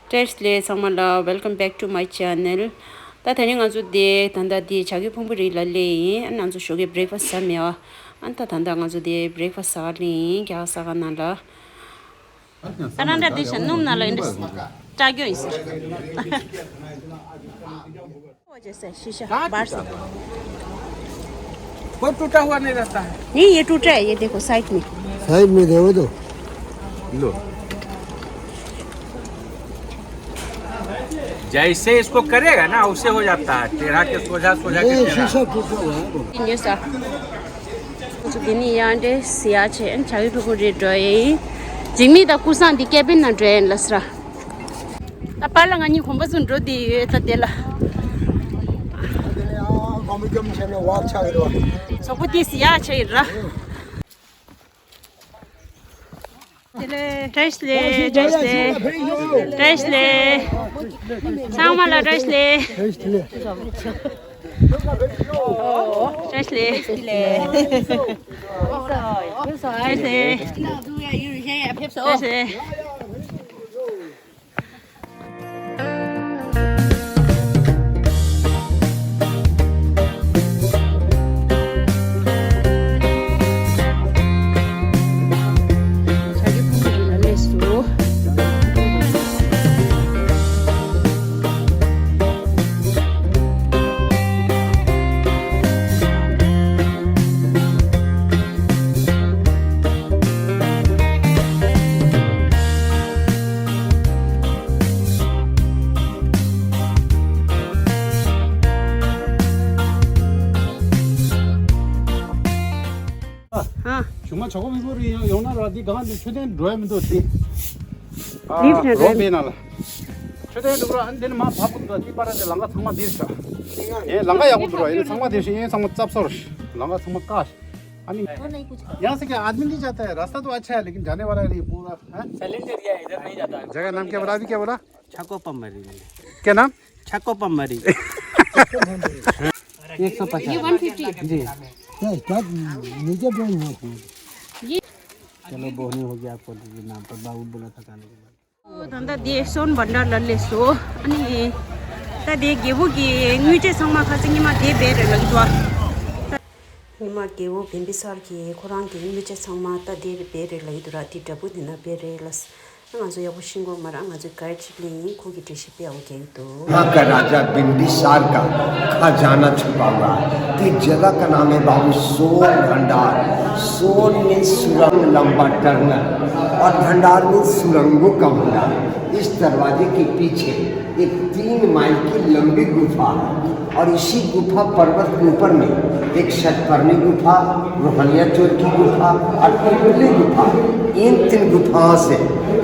Testle samala welcome back to my channel. Ta thani nga zu de thanda di chagi phungpuri la le an zu shoge breakfast samya an ta thanda nga zu de breakfast sa le kya sa ga na la ananda de shanum na la indus chagyo is वजह से शीशा बाहर से कोई टूटा हुआ नहीं रहता है। नहीं ये टूटा है ये देखो साइड में देखो तो लो जैसे इसको करेगा ना उससे हो जाता है टेढ़ा के सोझा सोझा के टेढ़ा ये सा जो बिनी याने सिया छे एन चावी पे पूरे ड्राई जिमी दा कुसान दी केबिन ना ड्राई लसरा तापाला ngani khomba sun ro di tatela कम से ना वाक छा गया so puti siya छे रा Testle samala testle 정말 저거 이거를 영나라 어디 가는데 최대한 로에면도 어디 로베나라 최대한 그거 안 되는 마 바쁜가 뒤바라데 랑가 상마 되셔 예 랑가 야구 들어 ये 상마 되시 ये 상마 짭서로 랑가 상마 काश अनि यहाँ से क्या आदमी नहीं जाता है रास्ता तो अच्छा है लेकिन जाने वाला है पूरा साइलेंट एरिया है इधर नहीं जाता जगह नाम क्या बोला अभी क्या बोला छको पम्बरी क्या नाम छको पम्बरी 150 ये 150 जी क्या नीचे बोल ये चलो बोहनी हो गया आपको नाम पर बाबू बोला था खाने के बाद धंदा दे सोन भंडार लल्ले सो अनि ता दे गेबु गे न्युचे संगमा खसिङि मा दे बेर लगिदवा निमा गेबु बिम्बिसार के खोराङ के न्युचे संगमा ता दे बेर लगिदरा ति डबु दिना बेर लस ngazo yabu shingo mara ngazo गाइड चिपली खोगी टिशी पे आउ के तो वहाँ का राजा बिंबिसार का खजाना छुपा हुआ है इस जगह का नाम है बाबू सोन भंडार सोन में सुरंग लंबा टर्नल और भंडार में सुरंगों का भंडार इस दरवाजे के पीछे एक 3 माइल की लंबी गुफा है और इसी गुफा पर्वत के ऊपर में एक शतपर्णी गुफा रोहनिया चोर की गुफा और पिपली गुफा इन 3 गुफाओं से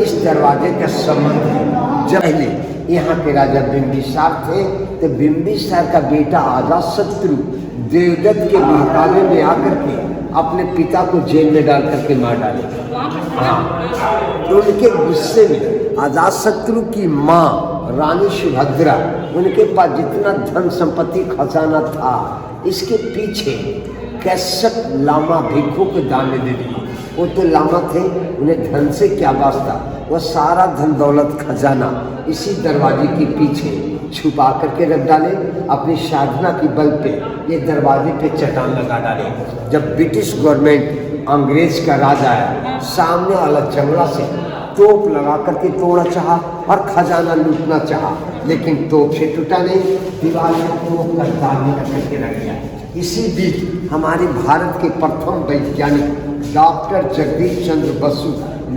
इस दरवाजे का संबंध है जब पहले यहाँ के राजा बिंबिसार थे तो बिंबिसार का बेटा अजातशत्रु देवदत्त के महकामे में आकर के अपने पिता को जेल में डाल करके मार डाले। हाँ तो उनके गुस्से में अजातशत्रु की माँ रानी सुभद्रा उनके पास जितना धन संपत्ति खजाना था इसके पीछे 61 लामा भिक्षु को दान दे दिए। वो तो लामा थे उन्हें धन से क्या वास्ता वो सारा धन दौलत खजाना इसी दरवाजे के पीछे छुपा करके रख डाले अपनी साधना की बल पे ये दरवाजे पे चट्टान लगा डाले। जब ब्रिटिश गवर्नमेंट अंग्रेज का राज आया सामने वाला जंगला से तोप लगा करके तोड़ना चाहा और खजाना लूटना चाहा लेकिन तोप से टूटा नहीं दीवार में तोप का दाने करके रख दिया। इसी बीच हमारे भारत के प्रथम वैज्ञानिक डॉक्टर जगदीश चंद्र बसु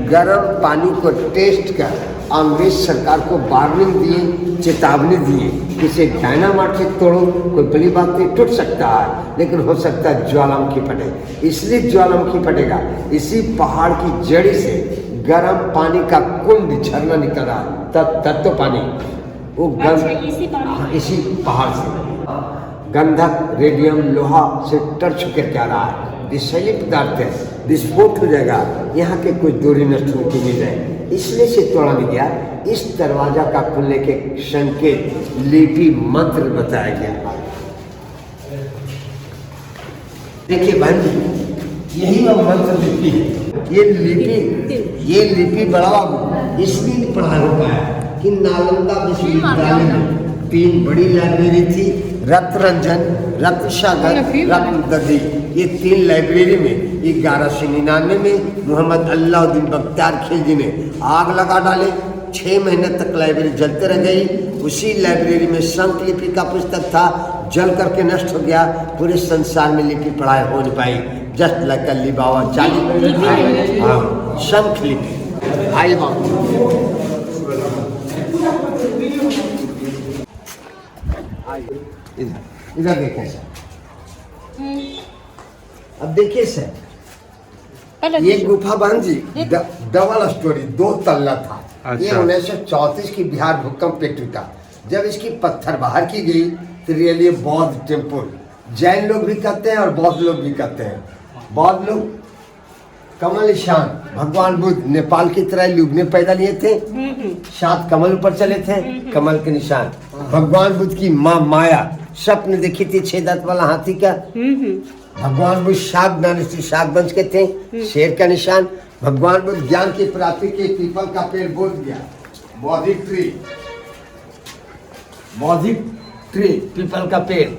गर्म पानी को टेस्ट कर अंग्रेज सरकार को वार्निंग दिए चेतावनी दिए इसे डायनामाइट से तोड़ो कोई बड़ी बात नहीं टूट सकता है लेकिन हो सकता है ज्वालामुखी फटे इसलिए ज्वालामुखी फटेगा इसी पहाड़ की जड़ी से गर्म पानी का कुंड झरना निकल रहा तत्व पानी वो इसी पहाड़ से गंधक रेडियम लोहा से टच होकर क्या रहा है विषैली पदार्थ है विस्फोट हो जाएगा यहाँ के कोई दूरी नष्ट होकर मिल जाए इसलिए से तोड़ा नहीं गया। इस दरवाजा का खुलने के संकेत लिपि मंत्र बताया गया। देखिए बहन यही वह मंत्र लिपि है। ये लिपि बड़ा इसलिए नहीं पढ़ा होता है कि नालंदा विश्वविद्यालय में 3 बड़ी लाइब्रेरी थी, रत्नरंजन, रत्नसागर, रत्नददी। ये 3 लाइब्रेरी में 1199 में मोहम्मद अल्लाउद्दीन बख्तियार खिलजी ने आग लगा डाले। 6 महीने तक लाइब्रेरी जलते रह गई। उसी लाइब्रेरी में शंख लिपि का पुस्तक था, जल करके नष्ट हो गया। पूरे संसार में लिपि पढ़ाई हो नहीं पाई। जस्ट लाइक अ लिबावा चाली, हाँ, शंख लिपि। आइए इधर देखें सर। अब देखिए सर, ये गुफा बहन जी डबल स्टोरी 2 तल्ला था। ये 1934 की बिहार भूकंप पे टूटा। जब इसकी पत्थर बाहर की गई तो रियली बौद्ध टेम्पल, जैन लोग भी कहते हैं और बौद्ध लोग भी कहते हैं। बौद्ध लोग कमल निशान, भगवान बुद्ध नेपाल की तरह युग में पैदा लिए थे, 7 कमल ऊपर चले थे, कमल के निशान। भगवान बुद्ध की माँ माया स्वप्न देखी थी 6 दांत वाला हाथी का। भगवान बुद्ध शाक वंश के थे, शेर का निशान। भगवान बुद्ध ज्ञान की प्राप्ति के पीपल का पेड़ बोल दिया, बौद्धिक ट्री, पीपल का पेड़।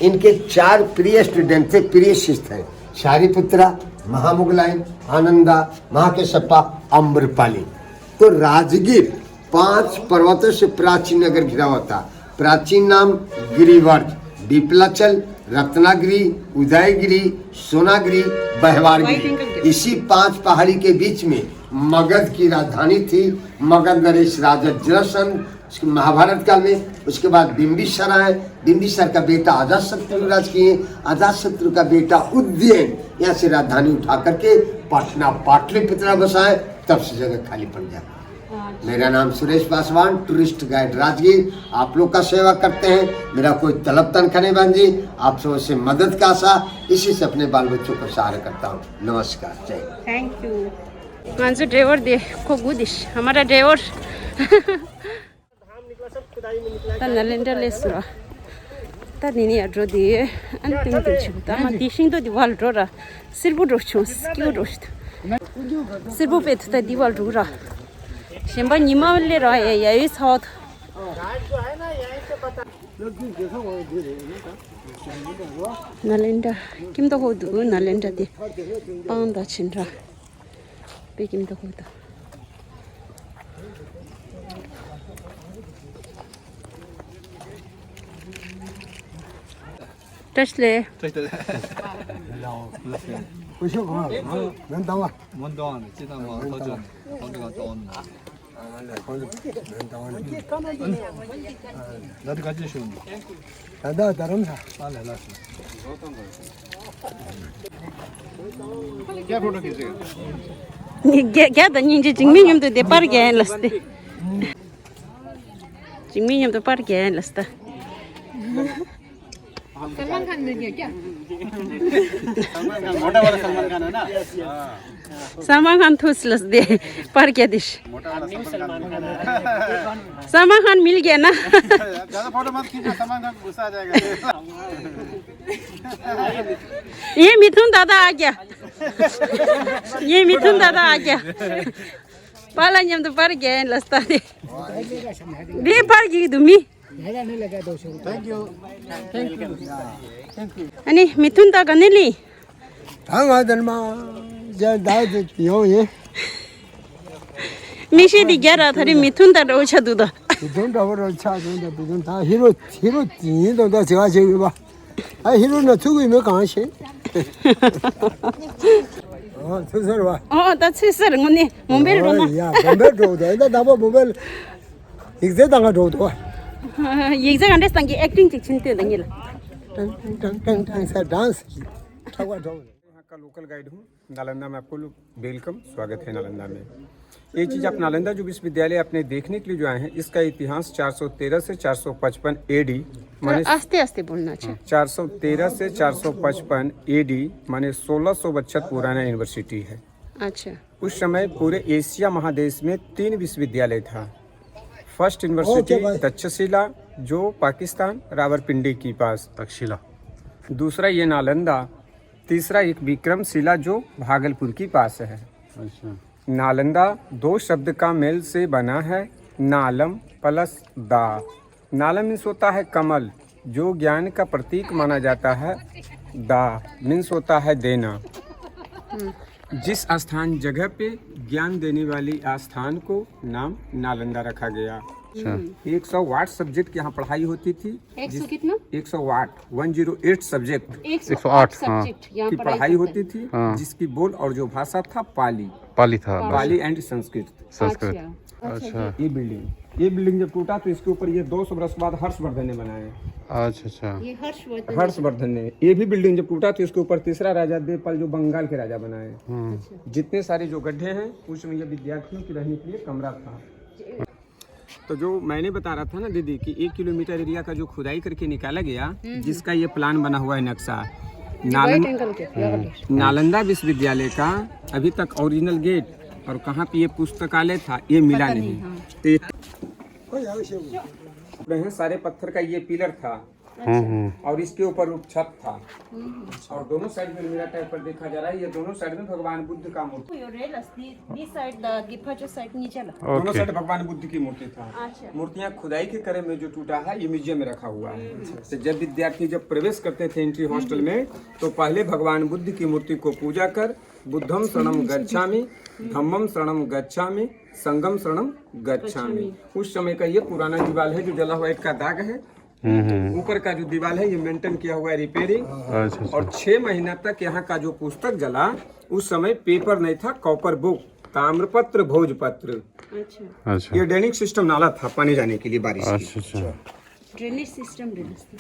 इनके 4 प्रिय स्टूडेंट थे, प्रिय शिष्य थे, शारिपुत्रा, महामुगलायन, आनंदा, महाकेशप्पा, अम्रपाली। तो राजगीर 5 पर्वतों से प्राचीन नगर घिरा हुआ था। प्राचीन नाम गिरिवर्ज, दीपलाचल, रत्नागिरी, उदयगिरी, सोनागिरी, बहवारगिरी। इसी 5 पहाड़ी के बीच में मगध की राजधानी थी। मगध नरेश राजा जरासंध महाभारत काल में। उसके बाद बिंबिसार आए। बिंबिसार का बेटा अजातशत्रु राज किए। अजातशत्रु का बेटा उज्जैन यहाँ से राजधानी उठा करके पटना पाटलिपुत्र बसाए। तब से जगह खाली पड़ जाए। मेरा नाम सुरेश पासवान, टूरिस्ट गाइड राजगीर। आप लोग का सेवा करते हैं। मेरा कोई तलब तनख्वाह नहीं बहन जी, आप सबसे से मदद का आशा, इसी से अपने बाल बच्चों को सहारा करता हूँ। नमस्कार, जय। Thank you. मांझो ड्राइवर देखो गुदिश, हमारा ड्राइवर नलेंद्र लेसुरा तनिनी अड्रो दिए अंतिम दिलचुता मा दिशिंग तो दीवार रोरा सिर्बु रोचो स्क्यू रोस्ट सिर्बु पे तो दीवार रोरा शेंबा निमा ले रहा है ये साउथ नलेंद्र किम तो हो दो नलेंद्र दे पांडा चिंद्रा पे किम तो हो दो टचले 나도 같이 쉬운데. 다다 다른 사. 빨리 해놨어. क्या फोटो खींचेगा? क्या तो नीचे जिंगमी हम तो दे पर गए हैं लस्ते जिंगमी हम तो पर गए हैं लस्ता सलमान खान मिल गया क्या? मोटा वाला सलमान खान है ना? सलमान खान थोस लस दे पर क्या दिश मोटा वाला सलमान खान। सलमान खान मिल गया ना ज्यादा फोटो मत खींचो, सलमान खान गुस्सा आ जाएगा। ये मिथुन दादा आ गया ये मिथुन दादा आ गया पाला हम तो पर गए हैं लस्ता दे पर गई तुम्ही थैंक यू। आणि मिथुन दा गनेली 당하던 마 나도 요예 मिशी दी ग्यारह थारी मिथुन दा रोचा दूधा 돈도 벌어 차don다 부분 다 히로 뒤도 다 제가 저기 봐. 아 히로는 두고 있는 강시. 저서 봐. 다 칠살 언니 몸벨로 나 야, 몸벨 줘도. 나 나봐 몸벨 이제 당가 줘도. एग्जाम अंडरस्टैंड की एक्टिंग चिंते दंगेला टंग सा डांस ठगवा ठग। यहाँ का लोकल गाइड हूँ। नालंदा में आपको वेलकम, स्वागत है नालंदा में। ये चीज़ आप नालंदा जो विश्वविद्यालय अपने देखने के लिए जो आए हैं, इसका इतिहास 413 से 455 एडी माने आस्ते आस्ते बोलना चाहिए 413 से 455 एडी माने 1600 बच्चर पुराना यूनिवर्सिटी है। अच्छा उस समय पूरे एशिया महादेश में 3 विश्वविद्यालय था। फर्स्ट यूनिवर्सिटी तक्षशिला जो पाकिस्तान रावलपिंडी के पास तक्षशिला, दूसरा ये नालंदा, तीसरा एक विक्रमशिला जो भागलपुर के पास है। अच्छा। नालंदा 2 शब्द का मेल से बना है। नालम प्लस दा। नालम मीन्स होता है कमल, जो ज्ञान का प्रतीक माना जाता है। दा मीन्स होता है देना। जिस स्थान जगह पे ज्ञान देने वाली आस्थान को नाम नालंदा रखा गया। 100 वाट सब्जेक्ट यहाँ पढ़ाई होती थी। 100 कितना? 100 वाट 108 सब्जेक्ट 108 सब्जेक्ट यहाँ की पढ़ाई होती थी, जिसकी बोल और जो भाषा था पाली था, पाली एंड संस्कृत। अच्छा। ये बिल्डिंग जब टूटा तो इसके ऊपर ये 200 वर्ष बाद हर्षवर्धन ने बनाए। अच्छा। ये हर्षवर्धन ने। ये भी बिल्डिंग जब टूटा तो इसके ऊपर तीसरा राजा देवपाल जो बंगाल के राजा बनाए। जितने सारे जो गड्ढे हैं उसमें ये विद्यार्थियों के रहने के लिए कमरा था। तो जो मैंने बता रहा था ना दीदी कि 1 किलोमीटर एरिया का जो खुदाई करके निकाला गया, जिसका ये प्लान बना हुआ है नक्शा, नालंदा विश्वविद्यालय का अभी तक ओरिजिनल गेट और कहाँ पे ये पुस्तकालय था ये मिला नहीं। तो ये सारे पत्थर का ये पिलर था और इसके ऊपर छत था और दोनों साइड में मेरा टाइप पर देखा जा रहा है, ये दोनों साइड में भगवान बुद्ध का मूर्ति। दोनों साइड भगवान बुद्ध की मूर्ति था। मूर्तियाँ खुदाई के करे में जो टूटा है ये म्यूजियम में रखा हुआ है। तो जब विद्यार्थी जब प्रवेश करते थे एंट्री हॉस्टल में तो पहले भगवान बुद्ध की मूर्ति को पूजा कर बुद्धम शरणम गच्छामि, धम्मम शरणम गच्छामि, संगम शरणम गच्छामि। उस समय का ये पुराना दीवार है जो जला हुआ ईंट का दाग है। ऊपर का जो दीवार है ये मेंटेन किया हुआ है रिपेयरिंग। और 6 महीना तक यहाँ का जो पुस्तक जला उस समय पेपर नहीं था, कॉपर बुक, ताम्रपत्र, भोजपत्र। अच्छा। ये ड्रेनिंग सिस्टम नाला था पानी जाने के लिए बारिश। अच्छा। ड्रेनेज सिस्टम व्यवस्था।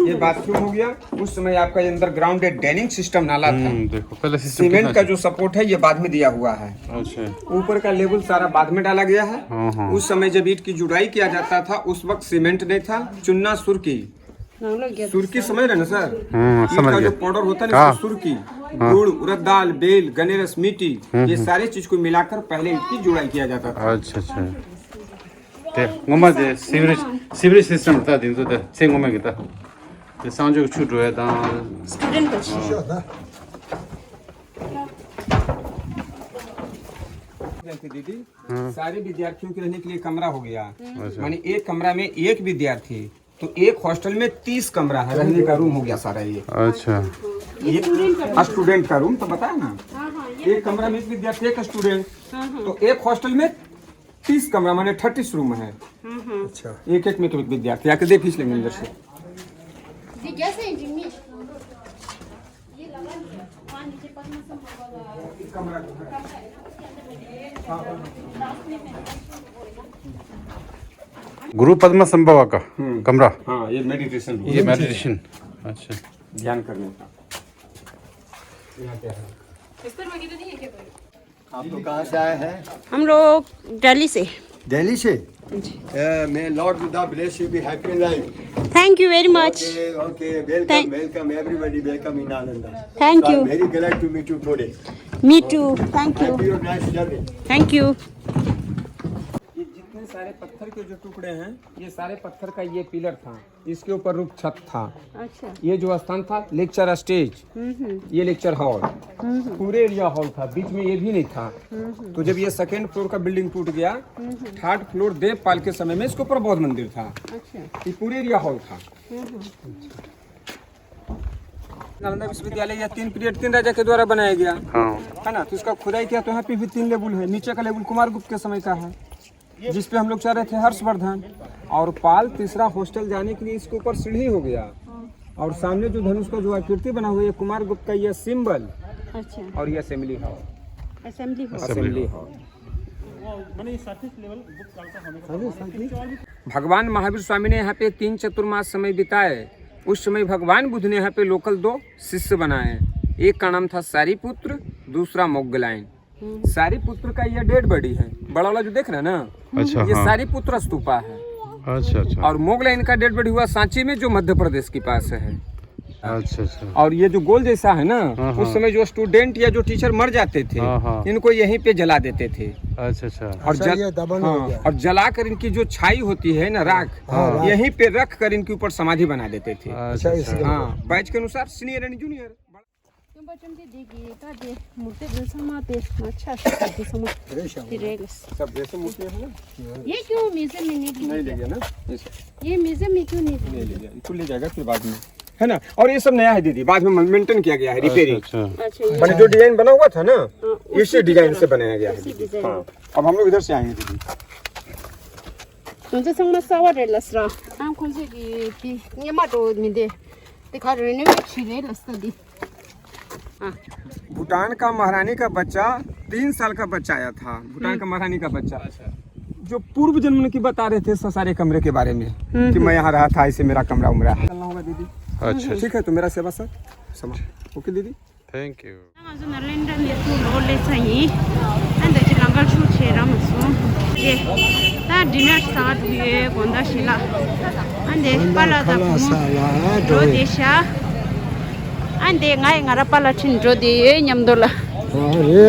ये बाथरूम हो गया। उस समय आपका ये अंडरग्राउंड ड्रेनिंग सिस्टम नाला था। देखो पहले सीमेंट का जो सपोर्ट है ये बाद में दिया हुआ है। ऊपर का लेवल सारा बाद में डाला गया है। उस समय जब ईंट की जुड़ाई किया जाता था उस वक्त सीमेंट नहीं था, चुन्ना सुर्की समझ रहे ना सर? ईंट का जो पाउडर होता है ना सुर्की, गुड़, उड़द दाल, बेल, गनेरस, मिट्टी, ये सारे चीज को मिलाकर पहले ईंट की जुड़ाई किया जाता था। अच्छा। ngoma de sivrage system ta din de che ngoma gi ta de sanjo chu ro ya da student दीदी सारे विद्यार्थियों के रहने के लिए कमरा हो गया। माने एक कमरा में एक विद्यार्थी, तो एक हॉस्टल में 30 कमरा है, रहने का रूम हो गया सारा ये। अच्छा। ये स्टूडेंट का रूम तो बताया ना। एक कमरा में एक विद्यार्थी, एक स्टूडेंट, तो एक हॉस्टल में 30 कमरा माने 30 रूम है। अच्छा। एक में विद्यार्थी आके देख लेंगे अंदर से। गुरु पद्मा संभवा का कमरा। हाँ, ये मेडिटेशन। ये मेडिटेशन। अच्छा। ध्यान करने का। आप लोग कहाँ से आए हैं? हम लोग दिल्ली से। दिल्ली से? May Lord Buddha bless you, be happy in life. Thank you very much. Okay, welcome everybody, welcome in Nalanda. Thank you. I'm very glad to meet you today. Me too. Thank you. Happy your nice journey. Thank you. ये जितने सारे पत्थर के जो टुकड़े हैं ये सारे पत्थर का ये पिलर था, इसके ऊपर रूप छत था। अच्छा। ये जो स्थान था लेक्चर स्टेज, ये लेक्चर हॉल, पूरे एरिया हॉल था, बीच में ये भी नहीं था। तो जब ये सेकेंड फ्लोर का बिल्डिंग टूट गया, थर्ड फ्लोर देवपाल के समय में इसके ऊपर बौद्ध मंदिर था। अच्छा। ये पूरे एरिया हॉल था। नालंदा विश्वविद्यालय या 3 पीरियड 3 राजा के द्वारा बनाया गया है ना। तो इसका खुदाई किया तो यहाँ पे भी 3 लेवल है। नीचे का लेवल कुमार गुप्त के समय का है, जिस पे हम लोग चाह रहे थे हर्षवर्धन, और पाल तीसरा हॉस्टल जाने के लिए इसके ऊपर सीढ़ी हो गया। और सामने जो धनुष का जो आकृति बना हुआ है कुमार गुप्त का ये सिंबल। अच्छा। और ये असेंबली हॉल। Assembly hall. भगवान महावीर स्वामी ने यहाँ पे 3 चतुर्मास समय बिताए। उस समय भगवान बुद्ध ने यहाँ पे लोकल 2 शिष्य बनाए। एक का नाम था सारीपुत्र, दूसरा मोग्गलायन। सारीपुत्र का ये डेड बॉडी है, बड़ा वाला जो देख रहे हैं ना। अच्छा। ये सारीपुत्र स्तूपा है। अच्छा। और मोग्गलायन का डेड बॉडी हुआ सांची में, जो मध्य प्रदेश के पास है। अच्छा अच्छा और ये जो गोल जैसा है ना, हाँ, उस समय जो स्टूडेंट या जो टीचर मर जाते थे, हाँ, हाँ। इनको यहीं पे जला देते थे। अच्छा अच्छा और ये दबन हो गया। और जला कर इनकी जो छाई होती है ना, राख, हाँ। यहीं पे रख कर इनके ऊपर समाधि बना देते थे। अच्छा अच्छा हाँ, बैच के अनुसार सीनियर एंड जूनियर। सब जैसे मूर्ति है ना, ये क्यों म्यूजियम में नहीं नहीं ले गया ना, ऐसे ये म्यूजियम में क्यों नहीं नहीं ले गया, इसको ले जाएगा फिर बाद में, है ना। और ये सब नया है दीदी, बाद में मेंटेन किया गया है, रिपेयरिंग। अच्छा अच्छा मैंने जो डिजाइन बना हुआ था ना, इसी डिजाइन से बनाया गया है। हाँ, अब हम लोग इधर से आएंगे दीदी। 먼저 정말 싸워rellasra am konse기 비 니마도 민데 दिखाने में छिरे लस्तदी। भूटान का महारानी का बच्चा 3 साल का बच्चा आया था, भूटान का महारानी का बच्चा, जो पूर्व जन्म की बता रहे थे सारे कमरे के बारे में, कि मैं यहाँ रहा था, ऐसे मेरा कमरा उमरा है। चलना होगा दीदी। अच्छा ठीक है, तो मेरा सेवा सर समा। ओके दीदी, thank you 아주 날랜다 미투 롤레 차이 안데 지랑갈 추체라 무슨 예다 디너 스타트 위에 본다시라 안데 빨라다 칼라사라 로데샤 안데 nga이 ngara pala chin rodi nyamdola 예